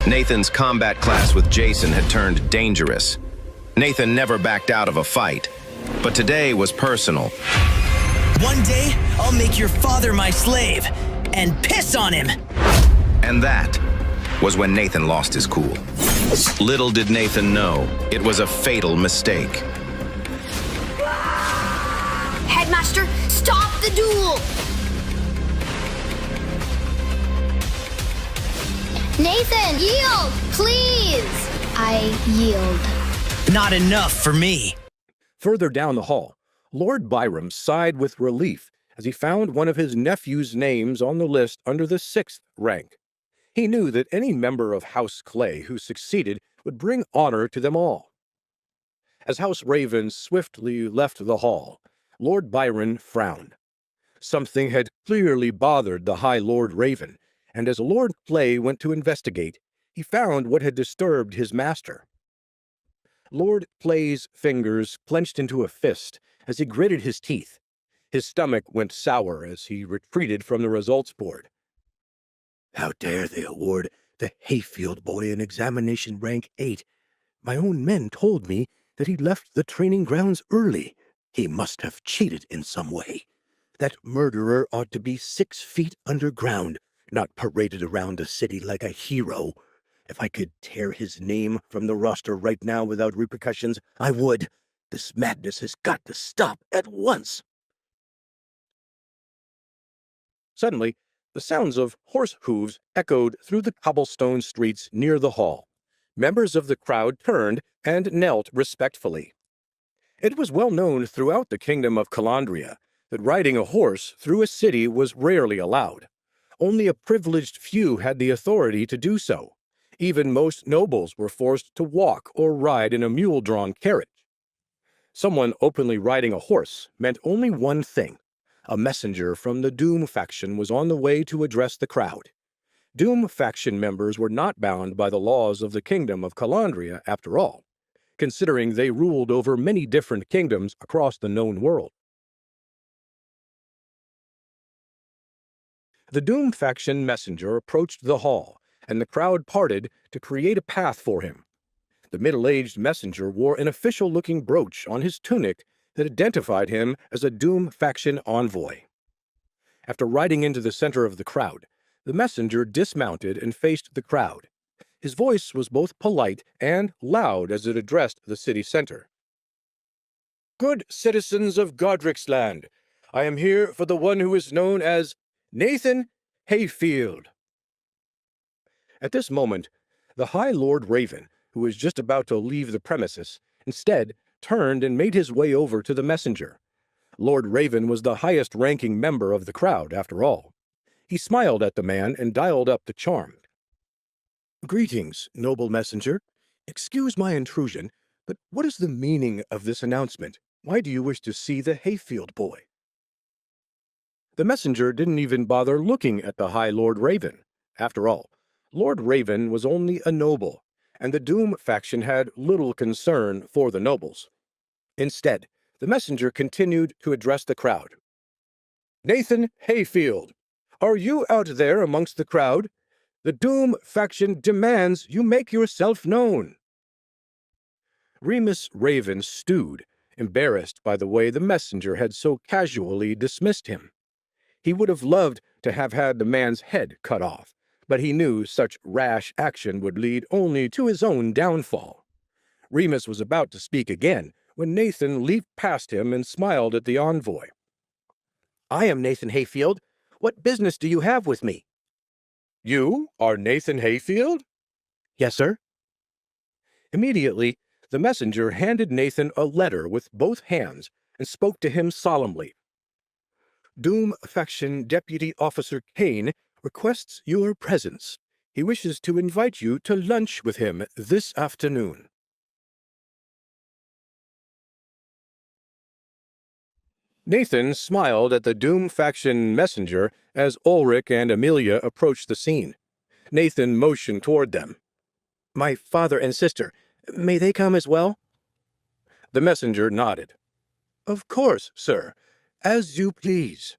Nathan's combat class with Jason had turned dangerous. Nathan never backed out of a fight, but today was personal. One day, I'll make your father my slave and piss on him. And that was when Nathan lost his cool. Little did Nathan know, it was a fatal mistake. Headmaster, stop the duel! Nathan, yield, please! I yield. Not enough for me. Further down the hall, Lord Byram sighed with relief as he found one of his nephew's names on the list under the 6th rank. He knew that any member of House Clay who succeeded would bring honor to them all. As House Raven swiftly left the hall, Lord Byron frowned. Something had clearly bothered the High Lord Raven, and as Lord Clay went to investigate, he found what had disturbed his master. Lord Clay's fingers clenched into a fist as he gritted his teeth. His stomach went sour as he retreated from the results board. How dare they award the Hayfield boy an examination rank 8? My own men told me that he left the training grounds early. He must have cheated in some way. That murderer ought to be 6 feet underground, not paraded around the city like a hero. If I could tear his name from the roster right now without repercussions, I would. This madness has got to stop at once. Suddenly, the sounds of horse hooves echoed through the cobblestone streets near the hall. Members of the crowd turned and knelt respectfully. It was well known throughout the kingdom of Calandria that riding a horse through a city was rarely allowed. Only a privileged few had the authority to do so. Even most nobles were forced to walk or ride in a mule-drawn carriage. Someone openly riding a horse meant only one thing. A messenger from the Doom faction was on the way to address the crowd. Doom faction members were not bound by the laws of the kingdom of Calandria, after all, considering they ruled over many different kingdoms across the known world. The Doom faction messenger approached the hall, and the crowd parted to create a path for him. The middle-aged messenger wore an official-looking brooch on his tunic that identified him as a Doom faction envoy. After riding into the center of the crowd, the messenger dismounted and faced the crowd. His voice was both polite and loud as it addressed the city center. Good citizens of Godricson, I am here for the one who is known as Nathan Hayfield. At this moment, the High Lord Raven, who was just about to leave the premises, instead turned and made his way over to the messenger. Lord Raven was the highest-ranking member of the crowd, after all. He smiled at the man and dialed up the charm. Greetings, noble messenger. Excuse my intrusion, but what is the meaning of this announcement? Why do you wish to see the Hayfield boy? The messenger didn't even bother looking at the High Lord Raven. After all, Lord Raven was only a noble, and the Doom faction had little concern for the nobles. Instead, the messenger continued to address the crowd. Nathan Hayfield, are you out there amongst the crowd? The Doom faction demands you make yourself known. Remus Raven stewed, embarrassed by the way the messenger had so casually dismissed him. He would have loved to have had the man's head cut off, but he knew such rash action would lead only to his own downfall. Remus was about to speak again when Nathan leaped past him and smiled at the envoy. I am Nathan Hayfield. What business do you have with me? You are Nathan Hayfield? Yes, sir. Immediately, the messenger handed Nathan a letter with both hands and spoke to him solemnly. Doom Faction Deputy Officer Kane requests your presence. He wishes to invite you to lunch with him this afternoon. Nathan smiled at the Doom Faction messenger as Ulrich and Amelia approached the scene. Nathan motioned toward them. My father and sister, may they come as well? The messenger nodded. Of course, sir. As you please.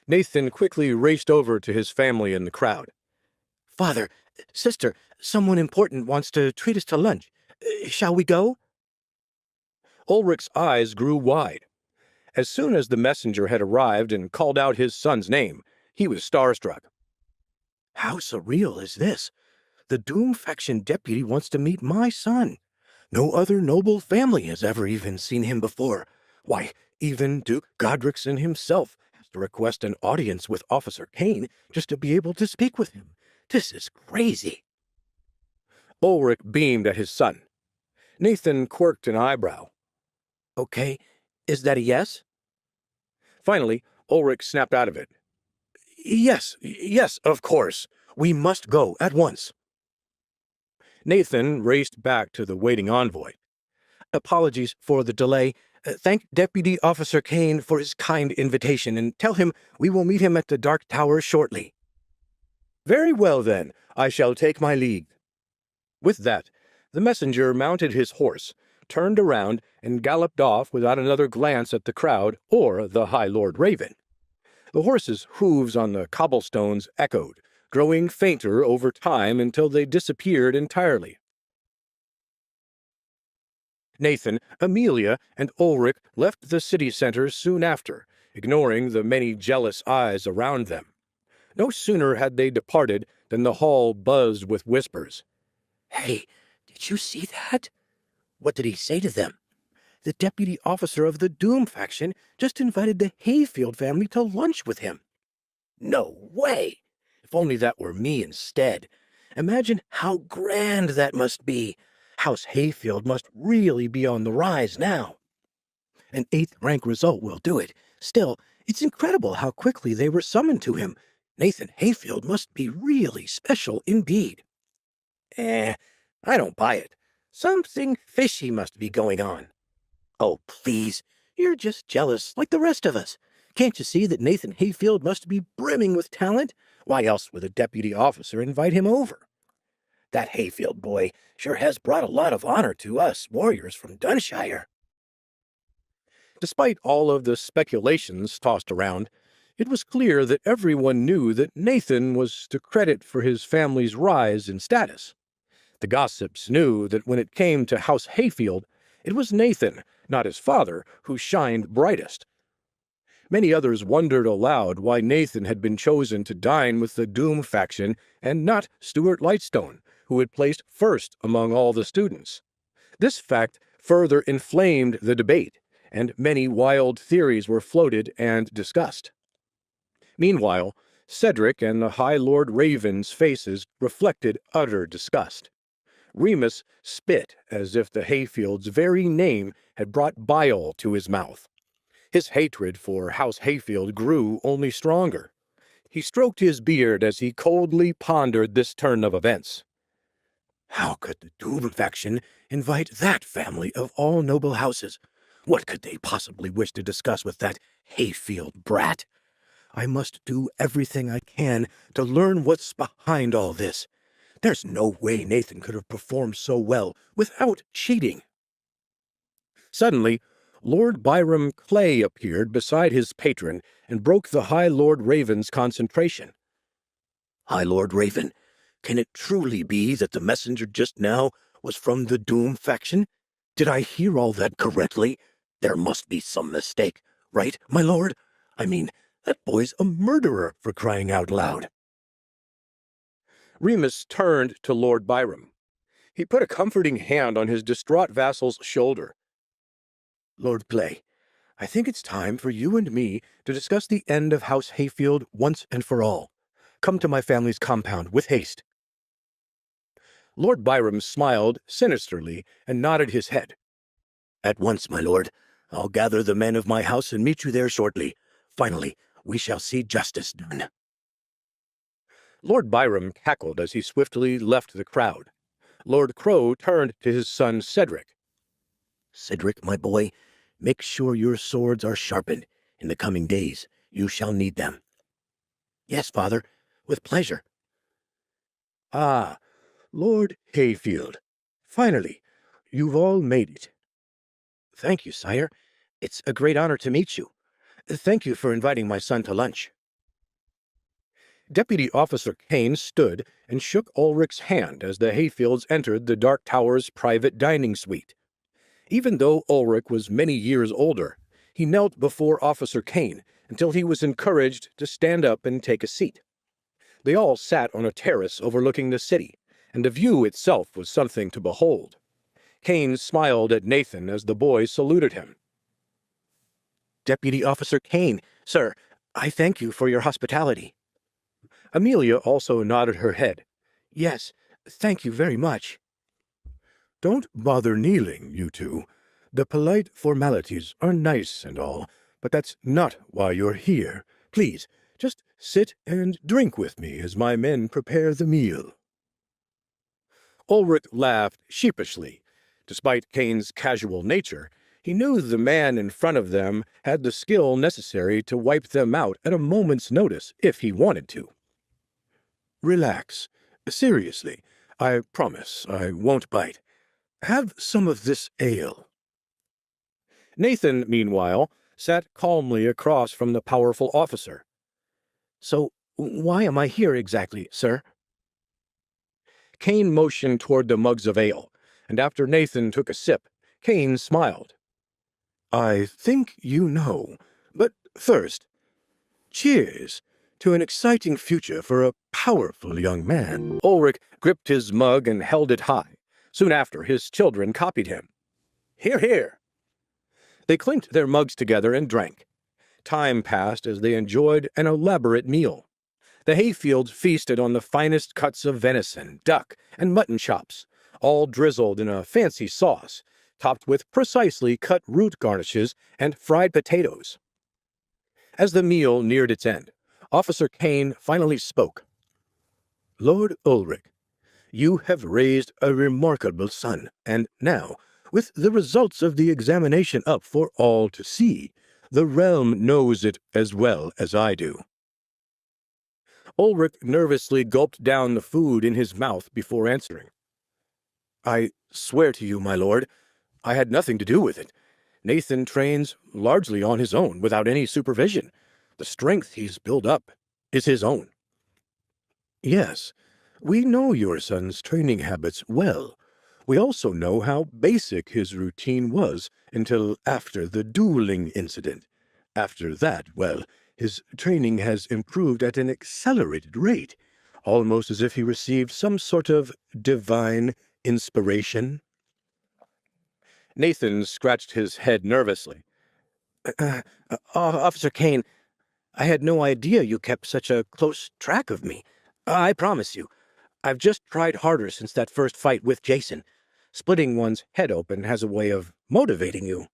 Nathan quickly raced over to his family in the crowd. Father, sister, someone important wants to treat us to lunch. Shall we go? Ulrich's eyes grew wide. As soon as the messenger had arrived and called out his son's name, he was starstruck. How surreal is this? The Doom faction deputy wants to meet my son. No other noble family has ever even seen him before. Why, even Duke Godricson himself has to request an audience with Officer Kane just to be able to speak with him. This is crazy. Ulrich beamed at his son. Nathan quirked an eyebrow. Okay, is that a yes? Finally, Ulrich snapped out of it. Yes, of course. We must go at once. Nathan raced back to the waiting envoy. Apologies for the delay. Thank Deputy Officer Kane for his kind invitation, and tell him we will meet him at the Dark Tower shortly. Very well, then. I shall take my leave. With that, the messenger mounted his horse, turned around, and galloped off without another glance at the crowd or the High Lord Raven. The horse's hooves on the cobblestones echoed, growing fainter over time until they disappeared entirely. Nathan, Amelia, and Ulrich left the city center soon after, ignoring the many jealous eyes around them. No sooner had they departed than the hall buzzed with whispers. Hey, did you see that? What did he say to them? The deputy officer of the Doom faction just invited the Hayfield family to lunch with him. No way! If only that were me instead. Imagine how grand that must be. House Hayfield must really be on the rise now. An 8th rank result will do it. Still, it's incredible how quickly they were summoned to him. Nathan Hayfield must be really special indeed. I don't buy it. Something fishy must be going on. Oh, please. You're just jealous like the rest of us. Can't you see that Nathan Hayfield must be brimming with talent? Why else would a deputy officer invite him over? That Hayfield boy sure has brought a lot of honor to us warriors from Dunshire. Despite all of the speculations tossed around, it was clear that everyone knew that Nathan was to credit for his family's rise in status. The gossips knew that when it came to House Hayfield, it was Nathan, not his father, who shined brightest. Many others wondered aloud why Nathan had been chosen to dine with the Doom faction and not Stuart Lightstone, who had placed first among all the students. This fact further inflamed the debate, and many wild theories were floated and discussed. Meanwhile, Cedric and the High Lord Raven's faces reflected utter disgust. Remus spit as if the Hayfield's very name had brought bile to his mouth. His hatred for House Hayfield grew only stronger. He stroked his beard as he coldly pondered this turn of events. How could the Doom faction invite that family of all noble houses? What could they possibly wish to discuss with that Hayfield brat? I must do everything I can to learn what's behind all this. There's no way Nathan could have performed so well without cheating. Suddenly, Lord Byram Clay appeared beside his patron and broke the High Lord Raven's concentration. High Lord Raven, can it truly be that the messenger just now was from the Doom faction? Did I hear all that correctly? There must be some mistake, right, my lord? I mean, that boy's a murderer, for crying out loud. Remus turned to Lord Byram. He put a comforting hand on his distraught vassal's shoulder. Lord Clay, I think it's time for you and me to discuss the end of House Hayfield once and for all. Come to my family's compound with haste. Lord Byram smiled sinisterly and nodded his head. At once, my lord. I'll gather the men of my house and meet you there shortly. Finally, we shall see justice done. Lord Byram cackled as he swiftly left the crowd. Lord Crow turned to his son Cedric. Cedric, my boy, make sure your swords are sharpened. In the coming days, you shall need them. Yes, father, with pleasure. Ah, Lord Hayfield, finally, you've all made it. Thank you, sire. It's a great honor to meet you. Thank you for inviting my son to lunch. Deputy Officer Kane stood and shook Ulrich's hand as the Hayfields entered the Dark Tower's private dining suite. Even though Ulrich was many years older, he knelt before Officer Kane until he was encouraged to stand up and take a seat. They all sat on a terrace overlooking the city, and the view itself was something to behold. Kane smiled at Nathan as the boy saluted him. Deputy Officer Kane, sir, I thank you for your hospitality. Amelia also nodded her head. Yes, thank you very much. Don't bother kneeling, you two. The polite formalities are nice and all, but that's not why you're here. Please, just sit and drink with me as my men prepare the meal. Ulrich laughed sheepishly. Despite Kane's casual nature, he knew the man in front of them had the skill necessary to wipe them out at a moment's notice if he wanted to. Relax. Seriously, I promise I won't bite. Have some of this ale. Nathan, meanwhile, sat calmly across from the powerful officer. So, why am I here exactly, sir? Kane motioned toward the mugs of ale, and after Nathan took a sip, Kane smiled. I think you know, but first, cheers to an exciting future for a powerful young man. Ulrich gripped his mug and held it high. Soon after, his children copied him. Hear, hear. They clinked their mugs together and drank. Time passed as they enjoyed an elaborate meal. The Hayfields feasted on the finest cuts of venison, duck, and mutton chops, all drizzled in a fancy sauce, topped with precisely cut root garnishes and fried potatoes. As the meal neared its end, Officer Kane finally spoke. Lord Ulrich, you have raised a remarkable son, and now, with the results of the examination up for all to see, the realm knows it as well as I do. Ulrich nervously gulped down the food in his mouth before answering. I swear to you, my lord, I had nothing to do with it. Nathan trains largely on his own, without any supervision. The strength he's built up is his own. Yes, we know your son's training habits well. We also know how basic his routine was until after the dueling incident. After that, well, his training has improved at an accelerated rate, almost as if he received some sort of divine inspiration. Nathan scratched his head nervously. Officer Kane, I had no idea you kept such a close track of me. I promise you, I've just tried harder since that first fight with Jason. Splitting one's head open has a way of motivating you.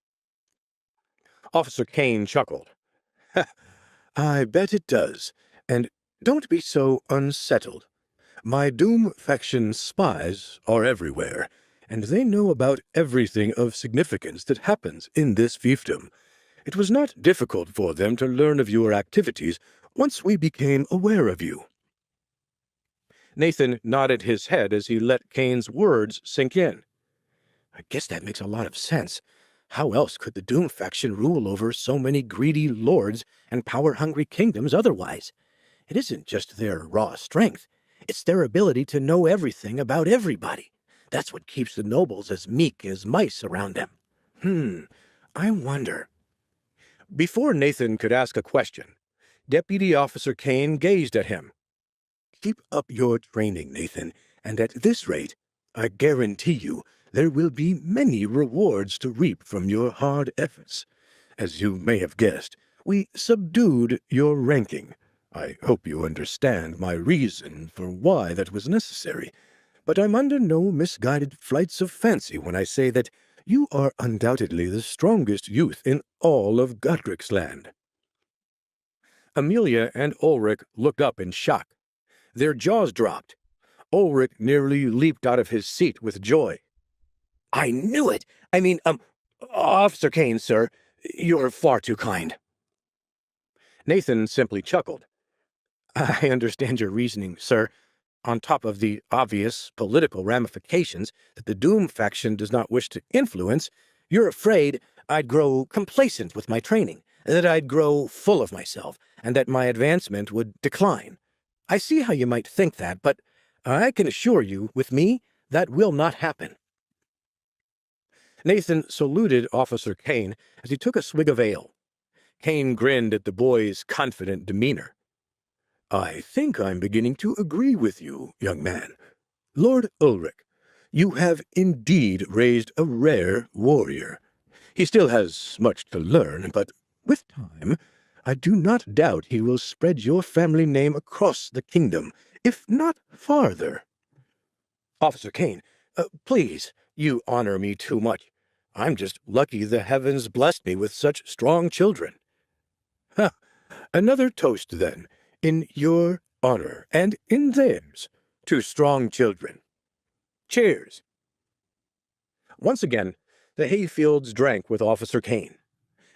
Officer Kane chuckled. I bet it does. And don't be so unsettled. My Doom faction spies are everywhere, and they know about everything of significance that happens in this fiefdom. It was not difficult for them to learn of your activities once we became aware of you. Nathan nodded his head as he let Kane's words sink in. I guess that makes a lot of sense. How else could the Doom faction rule over so many greedy lords and power-hungry kingdoms otherwise? It isn't just their raw strength. It's their ability to know everything about everybody. That's what keeps the nobles as meek as mice around them. I wonder. Before Nathan could ask a question, Deputy Officer Kane gazed at him. Keep up your training, Nathan, and at this rate, I guarantee you there will be many rewards to reap from your hard efforts. As you may have guessed, we subdued your ranking. I hope you understand my reason for why that was necessary, but I'm under no misguided flights of fancy when I say that you are undoubtedly the strongest youth in all of Godric's Amelia and Ulrich looked up in shock. Their jaws dropped. Ulrich nearly leaped out of his seat with joy. I knew it! Officer Kane, sir, you're far too kind. Nathan simply chuckled. I understand your reasoning, sir. On top of the obvious political ramifications that the Doom faction does not wish to influence, you're afraid I'd grow complacent with my training, that I'd grow full of myself, and that my advancement would decline. I see how you might think that, but I can assure you, with me, that will not happen. Nathan saluted Officer Kane as he took a swig of ale. Kane grinned at the boy's confident demeanor. I think I'm beginning to agree with you, young man. Lord Ulrich, you have indeed raised a rare warrior. He still has much to learn, but with time, I do not doubt he will spread your family name across the kingdom, if not farther. Officer Kane, please, you honor me too much. I'm just lucky the heavens blessed me with such strong children. Ha! Another toast, then, in your honor and in theirs, to strong children. Cheers! Once again, the Hayfields drank with Officer Kane.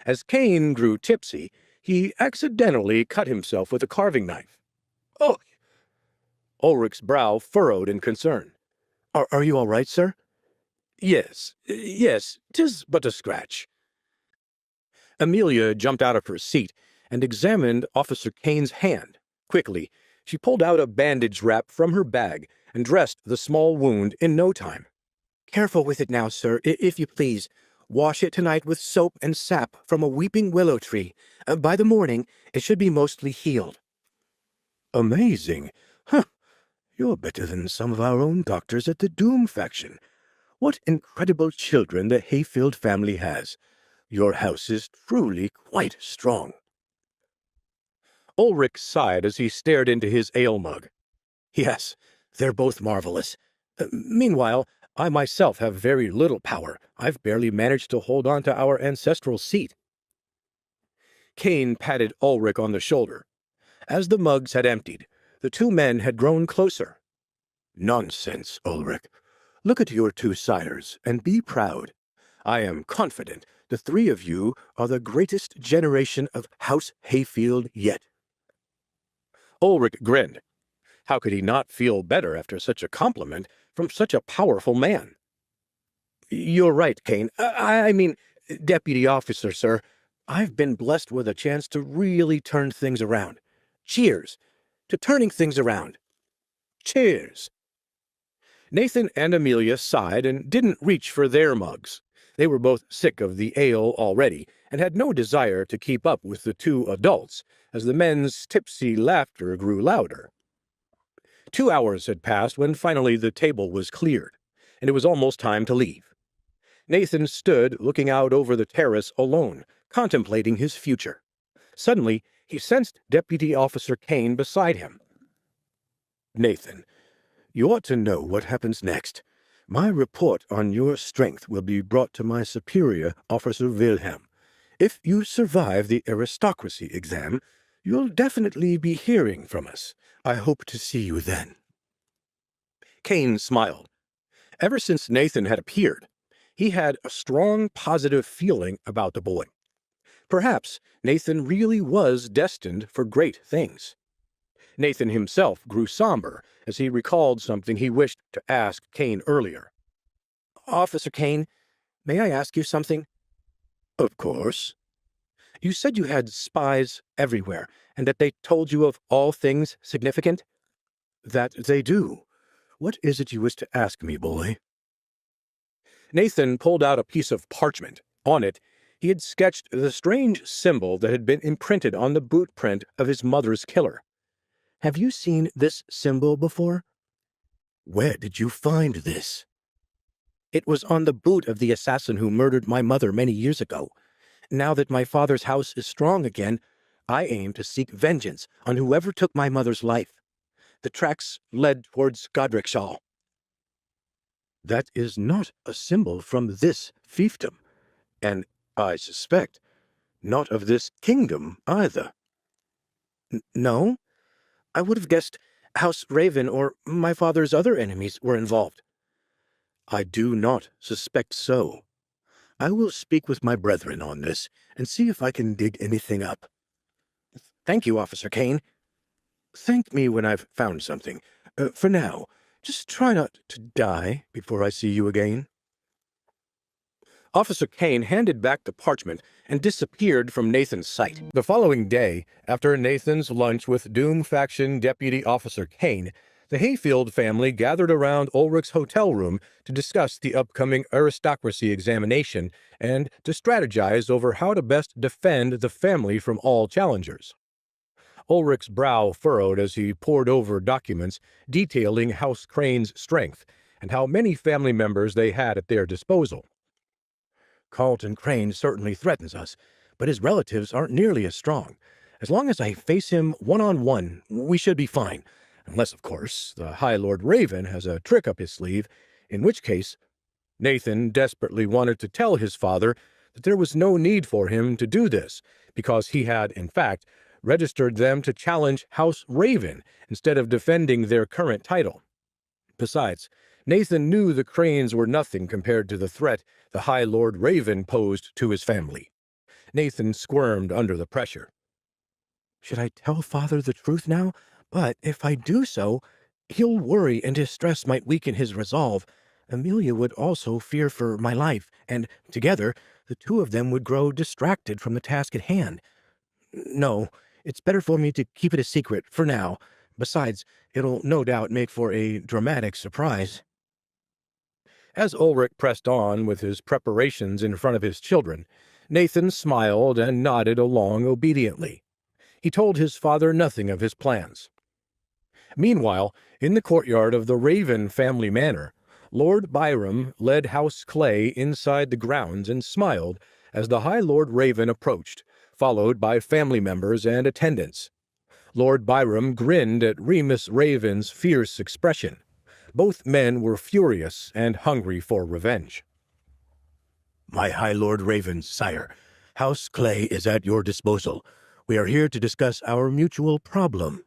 As Kane grew tipsy, he accidentally cut himself with a carving knife. Oh! Ulrich's brow furrowed in concern. Are you all right, sir? Yes, 'tis but a scratch. Amelia jumped out of her seat and examined Officer Kane's hand. Quickly, she pulled out a bandage wrap from her bag and dressed the small wound in no time. Careful with it now, sir, if you please. Wash it tonight with soap and sap from a weeping willow tree. By the morning, it should be mostly healed. Amazing. Huh. You're better than some of our own doctors at the Doom faction. What incredible children the Hayfield family has. Your house is truly quite strong. Ulrich sighed as he stared into his ale mug. Yes, they're both marvelous. Meanwhile, I myself have very little power. I've barely managed to hold on to our ancestral seat. Kane patted Ulrich on the shoulder. As the mugs had emptied, the two men had grown closer. Nonsense, Ulrich. Look at your two sires and be proud. I am confident the three of you are the greatest generation of House Hayfield yet. Ulrich grinned. How could he not feel better after such a compliment from such a powerful man? You're right, Kane. I mean, deputy officer, sir. I've been blessed with a chance to really turn things around. Cheers to turning things around. Cheers. Nathan and Amelia sighed and didn't reach for their mugs. They were both sick of the ale already and had no desire to keep up with the two adults as the men's tipsy laughter grew louder. 2 hours had passed when finally the table was cleared, and it was almost time to leave. Nathan stood looking out over the terrace alone, contemplating his future. Suddenly, he sensed Deputy Officer Kane beside him. Nathan, you ought to know what happens next. My report on your strength will be brought to my superior, Officer Wilhelm. If you survive the aristocracy exam, you'll definitely be hearing from us. I hope to see you then. Kane smiled. Ever since Nathan had appeared, he had a strong positive feeling about the boy. Perhaps Nathan really was destined for great things. Nathan himself grew somber as he recalled something he wished to ask Kane earlier. Officer Kane, may I ask you something? Of course. You said you had spies everywhere, and that they told you of all things significant? That they do. What is it you wish to ask me, boy? Nathan pulled out a piece of parchment. On it, he had sketched the strange symbol that had been imprinted on the boot print of his mother's killer. Have you seen this symbol before? Where did you find this? It was on the boot of the assassin who murdered my mother many years ago. Now that my father's house is strong again, I aim to seek vengeance on whoever took my mother's life. The tracks led towards Godricson. That is not a symbol from this fiefdom, and I suspect not of this kingdom either. No? I would have guessed House Raven or my father's other enemies were involved. I do not suspect so. I will speak with my brethren on this and see if I can dig anything up. Thank you, Officer Kane. Thank me when I've found something. For now, just try not to die before I see you again. Officer Kane handed back the parchment and disappeared from Nathan's sight. The following day, after Nathan's lunch with Doom Faction Deputy Officer Kane, the Hayfield family gathered around Ulrich's hotel room to discuss the upcoming aristocracy examination and to strategize over how to best defend the family from all challengers. Ulrich's brow furrowed as he pored over documents detailing House Crane's strength and how many family members they had at their disposal. Carlton Crane certainly threatens us, but his relatives aren't nearly as strong. As long as I face him one-on-one, we should be fine. Unless, of course, the High Lord Raven has a trick up his sleeve, in which case Nathan desperately wanted to tell his father that there was no need for him to do this, because he had, in fact, registered them to challenge House Raven instead of defending their current title. Besides, Nathan knew the Cranes were nothing compared to the threat the High Lord Raven posed to his family. Nathan squirmed under the pressure. Should I tell Father the truth now? But if I do so, he'll worry and his stress might weaken his resolve. Amelia would also fear for my life, and together, the two of them would grow distracted from the task at hand. No, it's better for me to keep it a secret for now. Besides, it'll no doubt make for a dramatic surprise. As Ulrich pressed on with his preparations in front of his children, Nathan smiled and nodded along obediently. He told his father nothing of his plans. Meanwhile, in the courtyard of the Raven family manor, Lord Byram led House Clay inside the grounds and smiled as the High Lord Raven approached, followed by family members and attendants. Lord Byram grinned at Remus Raven's fierce expression. Both men were furious and hungry for revenge. My High Lord Raven, sire, House Clay is at your disposal. We are here to discuss our mutual problem.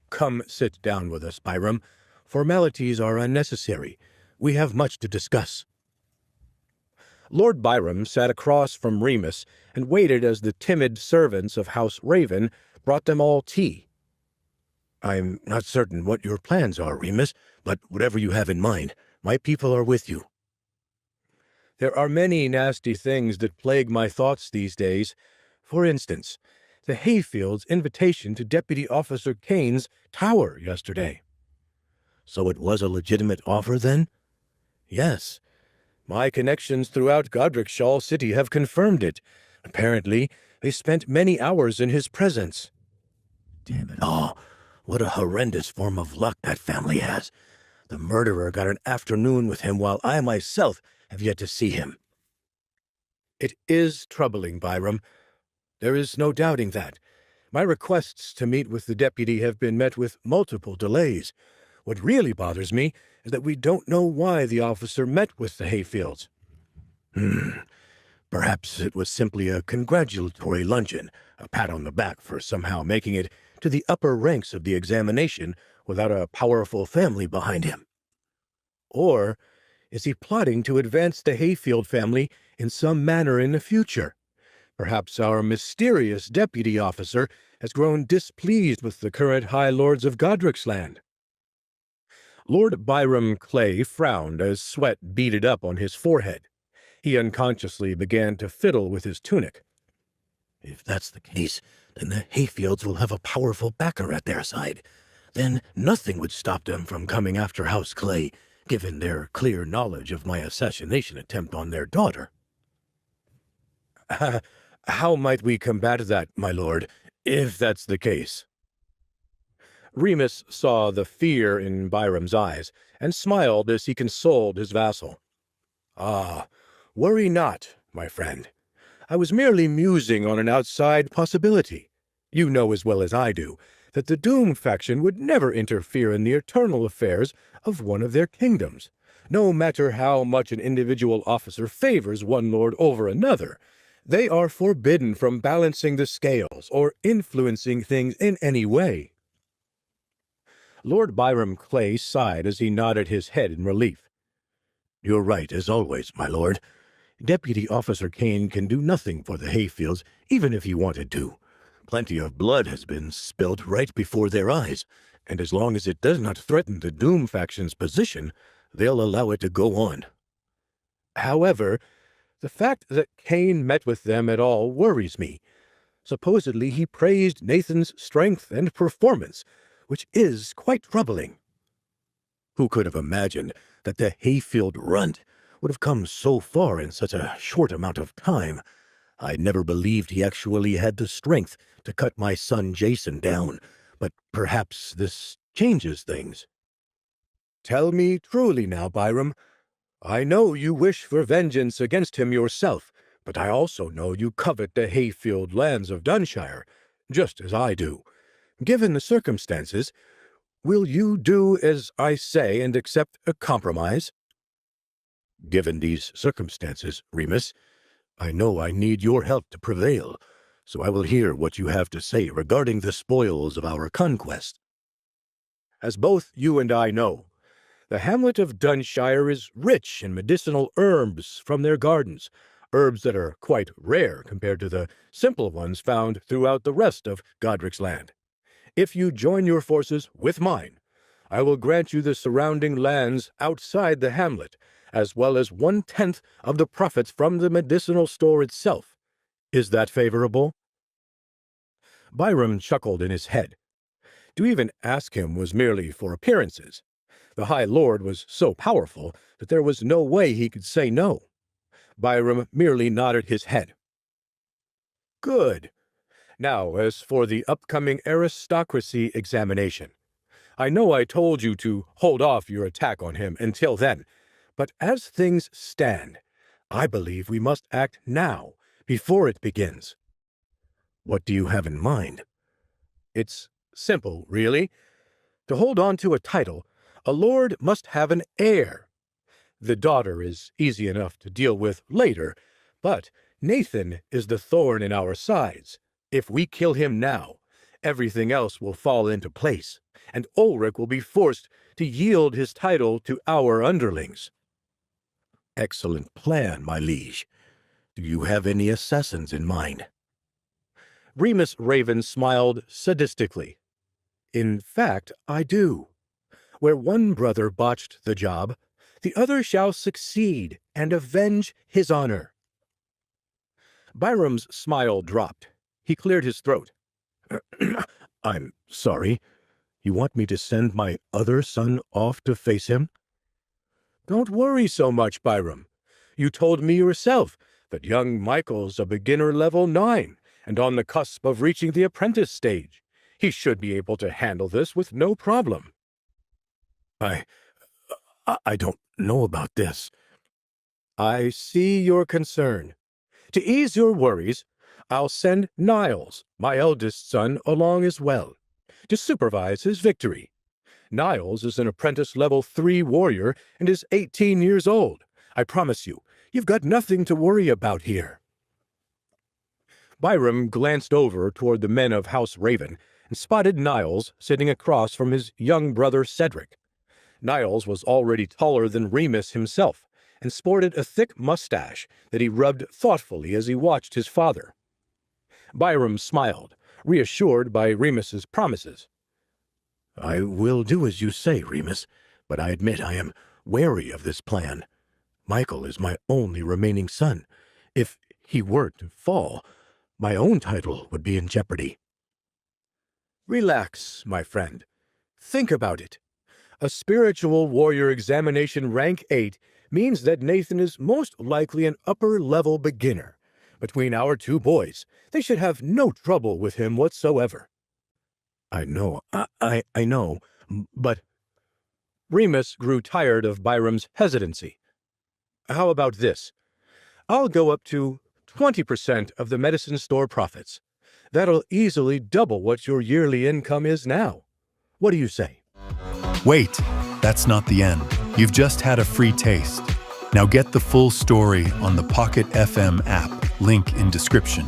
Come sit down with us, Byram. Formalities are unnecessary. We have much to discuss. Lord Byram sat across from Remus and waited as the timid servants of House Raven brought them all tea. I'm not certain what your plans are, Remus, but whatever you have in mind, my people are with you. There are many nasty things that plague my thoughts these days. For instance, the Hayfield's invitation to Deputy Officer Kane's tower yesterday. So it was a legitimate offer, then? Yes. My connections throughout Godricson City have confirmed it. Apparently, they spent many hours in his presence. Damn it all. What a horrendous form of luck that family has. The murderer got an afternoon with him while I myself have yet to see him. It is troubling, Byram. There is no doubting that. My requests to meet with the deputy have been met with multiple delays. What really bothers me is that we don't know why the officer met with the Hayfields. Perhaps it was simply a congratulatory luncheon, a pat on the back for somehow making it to the upper ranks of the examination without a powerful family behind him. Or is he plotting to advance the Hayfield family in some manner in the future? Perhaps our mysterious deputy officer has grown displeased with the current High Lords of Godric's Lord Byram Clay frowned as sweat beaded up on his forehead. He unconsciously began to fiddle with his tunic. If that's the case, then the Hayfields will have a powerful backer at their side. Then nothing would stop them from coming after House Clay, given their clear knowledge of my assassination attempt on their daughter. How might we combat that, my lord, if that's the case? Remus saw the fear in Byram's eyes, and smiled as he consoled his vassal. Ah, worry not, my friend. I was merely musing on an outside possibility. You know as well as I do that the Doom faction would never interfere in the internal affairs of one of their kingdoms, no matter how much an individual officer favors one lord over another. They are forbidden from balancing the scales or influencing things in any way. Lord Byram Clay sighed as he nodded his head in relief. You're right, as always, my lord. Deputy Officer Kane can do nothing for the Hayfields, even if he wanted to. Plenty of blood has been spilt right before their eyes, and as long as it does not threaten the Doom faction's position, they'll allow it to go on. However, The fact that Cain met with them at all worries me. Supposedly he praised Nathan's strength and performance, which is quite troubling. Who could have imagined that the hayfield runt would have come so far in such a short amount of time? I never believed he actually had the strength to cut my son Jason down, but perhaps this changes things. Tell me truly now, Byram. I know you wish for vengeance against him yourself, but I also know you covet the hayfield lands of Dunshire, just as I do. Given the circumstances, will you do as I say and accept a compromise? Given these circumstances, Remus, I know I need your help to prevail, so I will hear what you have to say regarding the spoils of our conquest. As both you and I know, the hamlet of Dunshire is rich in medicinal herbs from their gardens, herbs that are quite rare compared to the simple ones found throughout the rest of Godric's land. If you join your forces with mine, I will grant you the surrounding lands outside the hamlet, as well as 1/10 of the profits from the medicinal store itself. Is that favorable? Byram chuckled in his head. To even ask him was merely for appearances. The High Lord was so powerful that there was no way he could say no. Byram merely nodded his head. Good. Now, as for the upcoming aristocracy examination, I know I told you to hold off your attack on him until then, but as things stand, I believe we must act now, before it begins. What do you have in mind? It's simple, really. To hold on to a title, a lord must have an heir. The daughter is easy enough to deal with later, but Nathan is the thorn in our sides. If we kill him now, everything else will fall into place, and Ulrich will be forced to yield his title to our underlings. Excellent plan, my liege. Do you have any assassins in mind? Remus Raven smiled sadistically. In fact, I do. Where one brother botched the job, the other shall succeed and avenge his honor. Byram's smile dropped. He cleared his throat. I'm sorry. You want me to send my other son off to face him? Don't worry so much, Byram. You told me yourself that young Michael's a beginner level 9 and on the cusp of reaching the apprentice stage. He should be able to handle this with no problem. I don't know about this. I see your concern. To ease your worries, I'll send Niles, my eldest son, along as well, to supervise his victory. Niles is an apprentice level 3 warrior and is 18 years old. I promise you, you've got nothing to worry about here. Byram glanced over toward the men of House Raven and spotted Niles sitting across from his young brother Cedric. Niles was already taller than Remus himself and sported a thick mustache that he rubbed thoughtfully as he watched his father. Byram smiled, reassured by Remus's promises. I will do as you say, Remus, but I admit I am wary of this plan. Michael is my only remaining son. If he were to fall, my own title would be in jeopardy. Relax, my friend. Think about it. A spiritual warrior examination rank 8 means that Nathan is most likely an upper-level beginner. Between our two boys, they should have no trouble with him whatsoever. I know, I know, but... Remus grew tired of Byram's hesitancy. How about this? I'll go up to 20% of the medicine store profits. That'll easily double what your yearly income is now. What do you say? Wait, that's not the end. You've just had a free taste. Now get the full story on the Pocket FM app, link in description.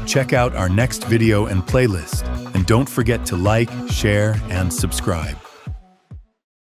Check out our next video and playlist, and don't forget to like, share, and subscribe.